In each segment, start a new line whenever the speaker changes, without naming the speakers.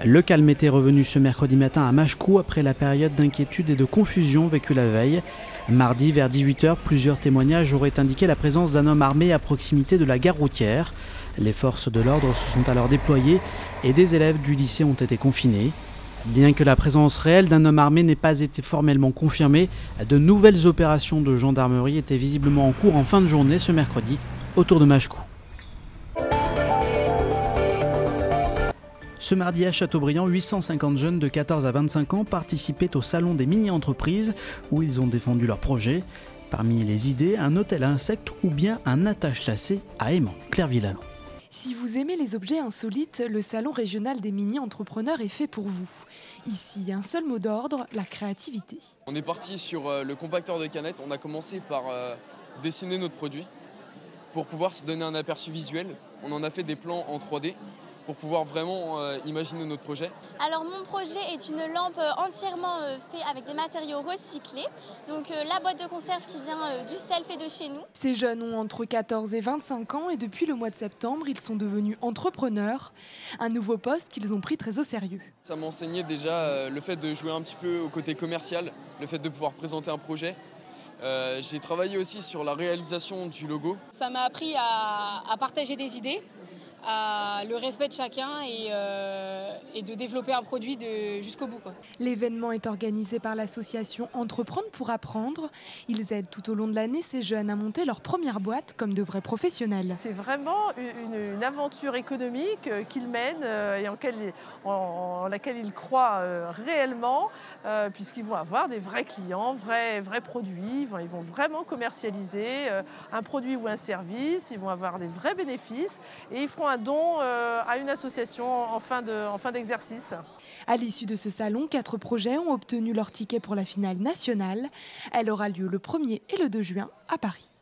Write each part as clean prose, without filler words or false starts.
Le calme était revenu ce mercredi matin à Machecoul après la période d'inquiétude et de confusion vécue la veille. Mardi, vers 18 h, plusieurs témoignages auraient indiqué la présence d'un homme armé à proximité de la gare routière. Les forces de l'ordre se sont alors déployées et des élèves du lycée ont été confinés. Bien que la présence réelle d'un homme armé n'ait pas été formellement confirmée, de nouvelles opérations de gendarmerie étaient visiblement en cours en fin de journée ce mercredi autour de Machecoul. Ce mardi à Châteaubriand, 850 jeunes de 14 à 25 ans participaient au salon des mini-entreprises où ils ont défendu leurs projets. Parmi les idées, un hôtel à insectes ou bien un attache-lacets à Aimant, Claire Villalon.
Si vous aimez les objets insolites, le salon régional des mini-entrepreneurs est fait pour vous. Ici, un seul mot d'ordre, la créativité.
On est parti sur le compacteur de canettes. On a commencé par dessiner notre produit pour pouvoir se donner un aperçu visuel. On en a fait des plans en 3D. Pour pouvoir vraiment imaginer notre projet.
Alors mon projet est une lampe entièrement faite avec des matériaux recyclés. Donc la boîte de conserve qui vient du sel fait de chez nous.
Ces jeunes ont entre 14 et 25 ans et depuis le mois de septembre, ils sont devenus entrepreneurs. Un nouveau poste qu'ils ont pris très au sérieux.
Ça m'a enseigné déjà le fait de jouer un petit peu au côté commercial, le fait de pouvoir présenter un projet. J'ai travaillé aussi sur la réalisation du logo.
Ça m'a appris à partager des idées, le respect de chacun et de développer un produit jusqu'au bout, quoi.
L'événement est organisé par l'association Entreprendre pour apprendre. Ils aident tout au long de l'année ces jeunes à monter leur première boîte comme de vrais professionnels.
C'est vraiment une aventure économique qu'ils mènent et en laquelle ils croient réellement, puisqu'ils vont avoir des vrais clients, vrais produits. Ils vont vraiment commercialiser un produit ou un service. Ils vont avoir des vrais bénéfices et ils feront un don à une association en fin d'exercice.
À l'issue de ce salon, 4 projets ont obtenu leur ticket pour la finale nationale. Elle aura lieu le 1er et le 2 juin à Paris.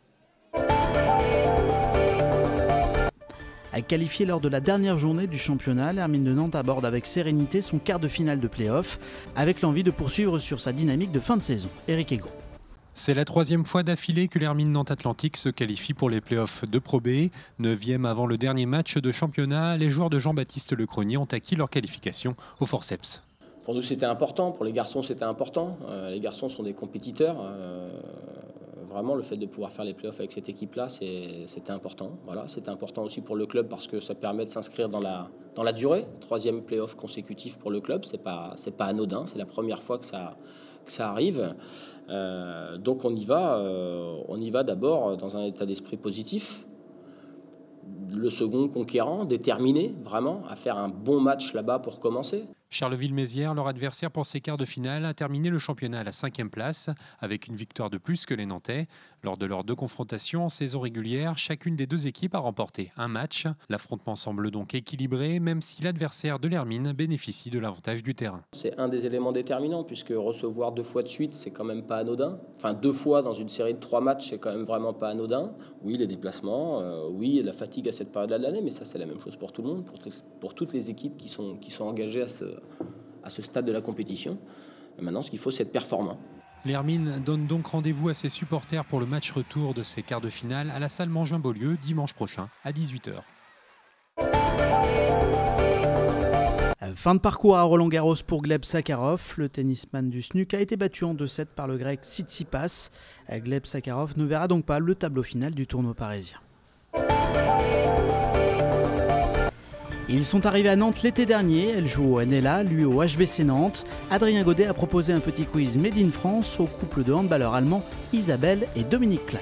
Qualifié lors de la dernière journée du championnat, l'Hermine de Nantes aborde avec sérénité son quart de finale de play-off, avec l'envie de poursuivre sur sa dynamique de fin de saison. Éric Egaud.
C'est la 3e fois d'affilée que l'Hermine Nantes Atlantique se qualifie pour les playoffs de Pro B. 9e avant le dernier match de championnat, les joueurs de Jean-Baptiste Lecronier ont acquis leur qualification au forceps.
Pour nous c'était important, pour les garçons c'était important. Les garçons sont des compétiteurs. Vraiment le fait de pouvoir faire les playoffs avec cette équipe-là, c'était important. Voilà, c'était important aussi pour le club parce que ça permet de s'inscrire dans la durée. 3e playoff consécutif pour le club, c'est pas anodin, c'est la première fois que ça arrive. Donc on y va d'abord dans un état d'esprit positif. Le second conquérant, déterminé vraiment à faire un bon match là-bas pour commencer.
Charleville-Mézières, leur adversaire pour ces quarts de finale, a terminé le championnat à la 5e place, avec une victoire de plus que les Nantais. Lors de leurs 2 confrontations en saison régulière, chacune des 2 équipes a remporté un match. L'affrontement semble donc équilibré, même si l'adversaire de l'Hermine bénéficie de l'avantage du terrain.
C'est un des éléments déterminants, puisque recevoir 2 fois de suite, c'est quand même pas anodin. Enfin, 2 fois dans une série de 3 matchs, c'est quand même vraiment pas anodin. Oui, les déplacements, oui, la fatigue à cette période-là de l'année, mais ça, c'est la même chose pour tout le monde, pour toutes les équipes qui sont engagées à ce stade de la compétition. Et maintenant, ce qu'il faut, c'est être performant.
L'Hermine donne donc rendez-vous à ses supporters pour le match retour de ses quarts de finale à la salle Mangin-Beaulieu dimanche prochain à 18 h.
Fin de parcours à Roland-Garros pour Gleb Sakharov. Le tennisman du SNUC a été battu en 2-7 par le grec Tsitsipas. Gleb Sakharov ne verra donc pas le tableau final du tournoi parisien. Ils sont arrivés à Nantes l'été dernier, elle joue au NLA, lui au HBC Nantes. Adrien Godet a proposé un petit quiz Made in France au couple de handballeurs allemands Isabelle et Dominique Klein.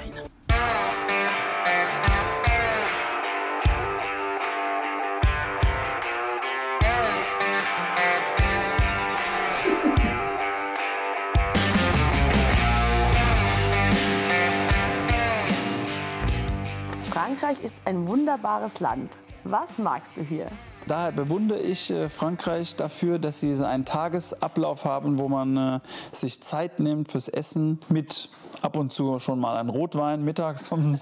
Frankreich ist ein wunderbares Land. Was magst du hier?
Daher bewundere ich Frankreich dafür, dass sie einen Tagesablauf haben, wo man sich Zeit nimmt fürs Essen mit ab und zu schon mal einen Rotwein mittags um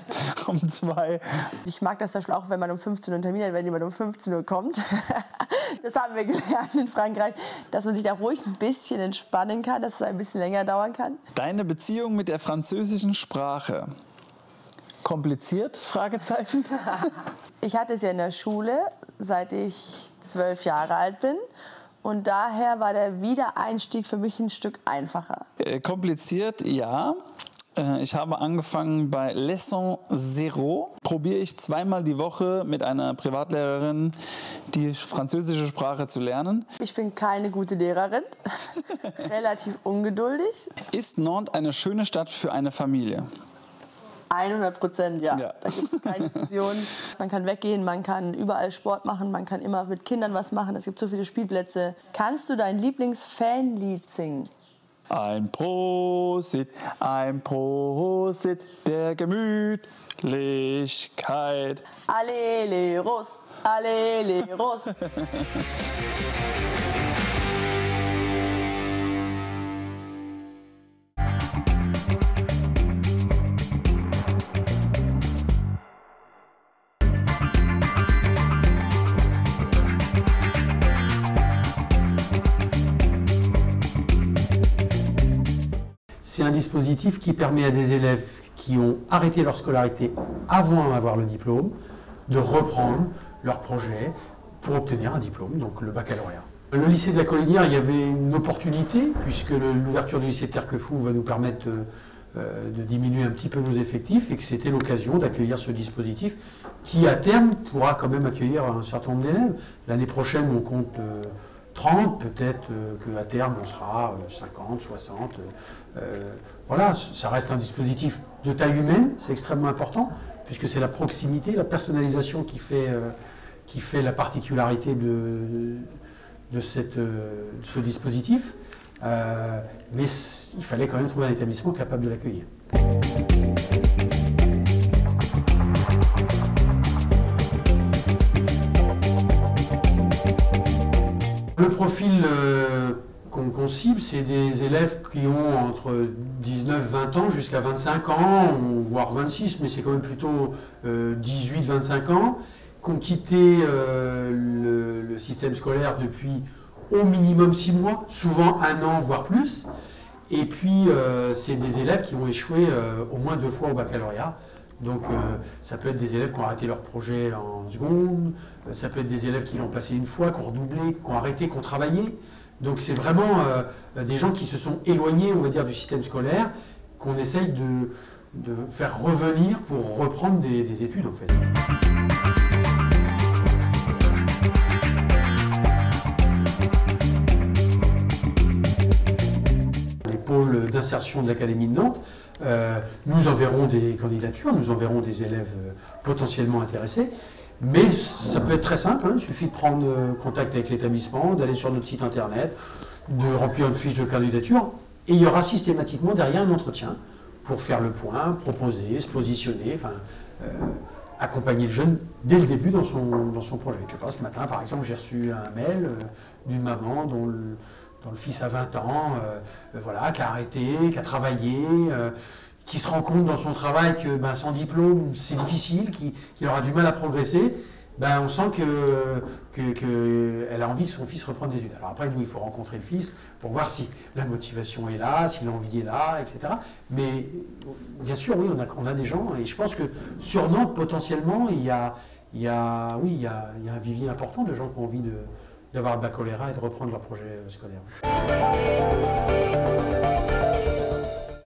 2.
Ich mag das zum Beispiel auch, wenn man um 15 Uhr einen Termin hat, wenn jemand um 15 Uhr kommt. Das haben wir gelernt in Frankreich, dass man sich da ruhig ein bisschen entspannen kann, dass es ein bisschen länger dauern kann.
Deine Beziehung mit der französischen Sprache. Kompliziert? Fragezeichen.
Ich hatte es ja in der Schule, seit ich 12 Jahre alt bin. und daher war der Wiedereinstieg für mich ein Stück einfacher.
Kompliziert, ja. Ich habe angefangen bei Leçon Zero. Probiere ich zweimal die Woche mit einer Privatlehrerin die französische Sprache zu lernen.
Ich bin keine gute Lehrerin, relativ ungeduldig.
Ist Nantes eine schöne Stadt für eine Familie?
100%, ja. Da gibt es keine Diskussion. Man kann weggehen, man kann überall Sport machen, man kann immer mit Kindern was machen. Es gibt so viele Spielplätze. Kannst du dein Lieblingsfanlied singen?
Ein Prosit der Gemütlichkeit.
Alleleros, alleleros.
C'est un dispositif qui permet à des élèves qui ont arrêté leur scolarité avant d'avoir le diplôme de reprendre leur projet pour obtenir un diplôme, donc le baccalauréat. Le lycée de la Collinière, il y avait une opportunité, puisque l'ouverture du lycée de Terquefou va nous permettre de diminuer un petit peu nos effectifs, et que c'était l'occasion d'accueillir ce dispositif qui, à terme, pourra quand même accueillir un certain nombre d'élèves. L'année prochaine, on compte 30, peut-être qu'à terme, on sera 50, 60. Voilà, ça reste un dispositif de taille humaine, c'est extrêmement important, puisque c'est la proximité, la personnalisation qui fait la particularité de ce dispositif. Mais il fallait quand même trouver un établissement capable de l'accueillir. Le profil qu'on cible, c'est des élèves qui ont entre 19-20 ans jusqu'à 25 ans, voire 26, mais c'est quand même plutôt 18-25 ans, qui ont quitté le système scolaire depuis au minimum 6 mois, souvent 1 an, voire plus. Et puis, c'est des élèves qui ont échoué au moins 2 fois au baccalauréat. Donc ça peut être des élèves qui ont arrêté leur projet en seconde, ça peut être des élèves qui l'ont passé 1 fois, qui ont redoublé, qui ont arrêté, qui ont travaillé. Donc c'est vraiment des gens qui se sont éloignés, on va dire, du système scolaire, qu'on essaye de faire revenir pour reprendre des études en fait. Pôle d'insertion de l'Académie de Nantes, nous enverrons des candidatures, nous enverrons des élèves potentiellement intéressés, mais ça peut être très simple, hein, il suffit de prendre contact avec l'établissement, d'aller sur notre site internet, de remplir une fiche de candidature, et il y aura systématiquement derrière un entretien pour faire le point, proposer, se positionner, enfin, accompagner le jeune dès le début dans son projet. Je sais pas, ce matin par exemple j'ai reçu un mail d'une maman dont le fils a 20 ans, voilà, qui a arrêté, qui a travaillé, qui se rend compte dans son travail que sans diplôme c'est difficile, qu'il aura du mal à progresser. On sent qu'elle a envie que son fils reprenne des études. Alors après, nous, il faut rencontrer le fils pour voir si la motivation est là, si l'envie est là, etc. Mais bien sûr, oui, on a des gens, et je pense que sur Nantes, potentiellement, il y a un vivier important de gens qui ont envie d'avoir le baccalauréat et de reprendre leur projet scolaire.